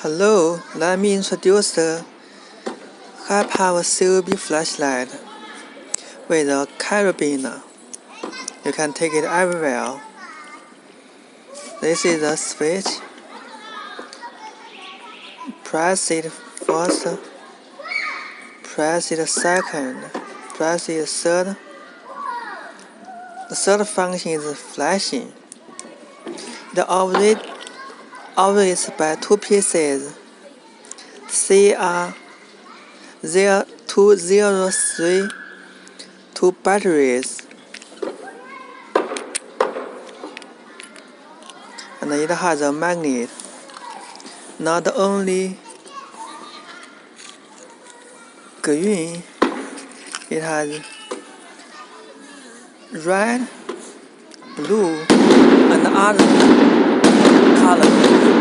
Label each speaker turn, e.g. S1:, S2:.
S1: Hello, let me introduce the high-power COB flashlight with a carabiner. You can take it everywhere. This is the switch. Press it first, press it second, press it third. The third function is flashing. It operates by two pieces. CR0203 two batteries, and it has a magnet. Not only green, it has red, blue, and other colors.